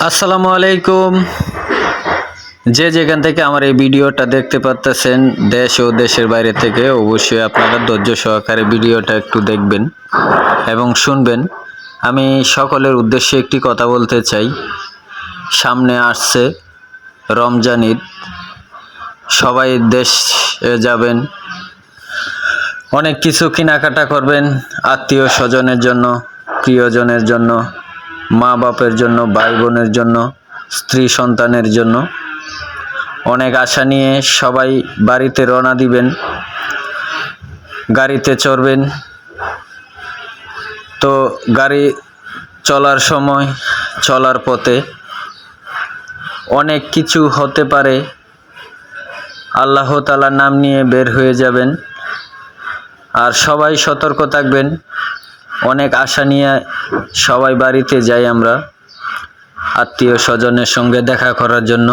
আসসালামু আলাইকুম। যে যেখান থেকে আমার এই ভিডিওটা দেখতে পাচ্ছেন, দেশ ও দেশের বাইরে থেকে, অবশ্যই আপনারা ধৈর্য সহকারে ভিডিওটা একটু দেখবেন এবং শুনবেন। আমি সকলের উদ্দেশ্যে একটি কথা বলতে চাই। সামনে আসছে রমজান ঈদ, সবাই দেশে যাবেন, অনেক কিছু কেনাকাটা করবেন আত্মীয় স্বজনের জন্য, প্রিয়জনের জন্য, মা বাপের জন্য, ভাই বোনের জন্য, স্ত্রী সন্তানের জন্য। অনেক আশা নিয়ে সবাই বাড়িতে রওনা দিবেন, গাড়িতে চড়বেন। তো গাড়ি চলার সময়, চলার পথে অনেক কিছু হতে পারে। আল্লাহ তাআলার নাম নিয়ে বের হয়ে যাবেন, আর সবাই সতর্ক থাকবেন। অনেক আশা নিয়ে সবাই বাড়িতে যাই আমরা আত্মীয় স্বজনের সঙ্গে দেখা করার জন্য।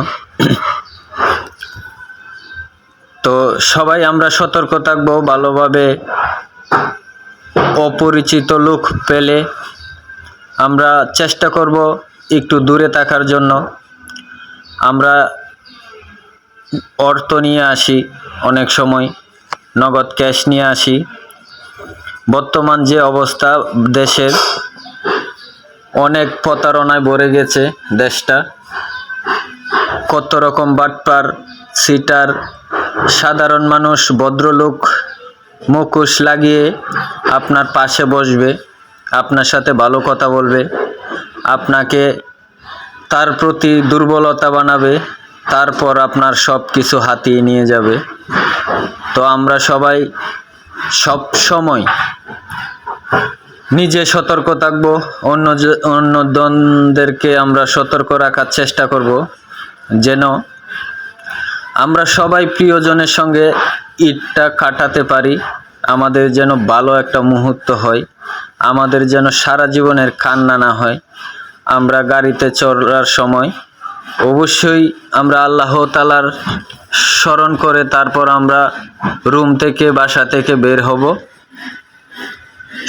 তো সবাই আমরা সতর্ক থাকবো। ভালোভাবে অপরিচিত লোক পেলে আমরা চেষ্টা করব একটু দূরে থাকার জন্য। আমরা অর্থ নিয়ে আসি, অনেক সময় নগদ ক্যাশ নিয়ে আসি। বর্তমান যে অবস্থা দেশের, অনেক প্রতারণায় ভরে গেছে দেশটা। কত রকম বাটপার, সিটার, সাধারণ মানুষ, ভদ্রলোক মুখোশ লাগিয়ে আপনার পাশে বসবে, আপনার সাথে ভালো কথা বলবে, আপনাকে তার প্রতি দুর্বলতা বানাবে, তারপর আপনার সব কিছু হাতিয়ে নিয়ে যাবে। তো আমরা সবাই সব সময় নিজে সতর্ক থাকবো, অন্যজনদেরকে আমরা সতর্ক রাখার চেষ্টা করব, যেন আমরা সবাই প্রিয়জনের সঙ্গে ঈদটা কাটাতে পারি। আমাদের যেন ভালো একটা মুহূর্ত হয়, আমাদের যেন সারা জীবনের কান্না না হয়। আমরা গাড়িতে চড়ার সময় অবশ্যই আমরা আল্লাহ তাআলার স্মরণ করে তারপর আমরা রুম থেকে, বাসা থেকে বের হব।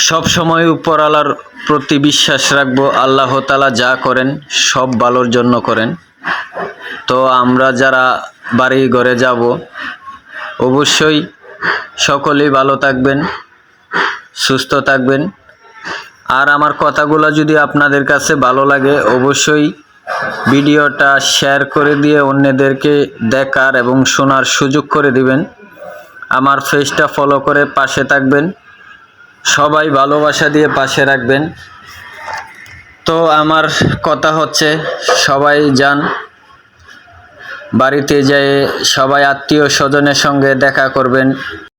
সব সময় উপরওয়ালার প্রতি বিশ্বাস রাখবো। আল্লাহ তাআলা যা করেন সব ভালোর জন্য করেন। তো আমরা যারা বাড়ি ঘরে যাব, অবশ্যই সকলেই ভালো থাকবেন, সুস্থ থাকবেন। আর আমার কথাগুলো যদি আপনাদের কাছে ভালো লাগে, অবশ্যই ভিডিওটা শেয়ার করে দিয়ে অন্যদেরকে দেখার এবং শোনার সুযোগ করে দিবেন। আমার পেজটা ফলো করে পাশে থাকবেন, সবাই ভালোবাসা দিয়ে পাশে রাখবেন। তো আমার কথা হচ্ছে, সবাই যান, বাড়িতে যেয়ে সবাই আত্মীয় স্বজনের সঙ্গে দেখা করবেন।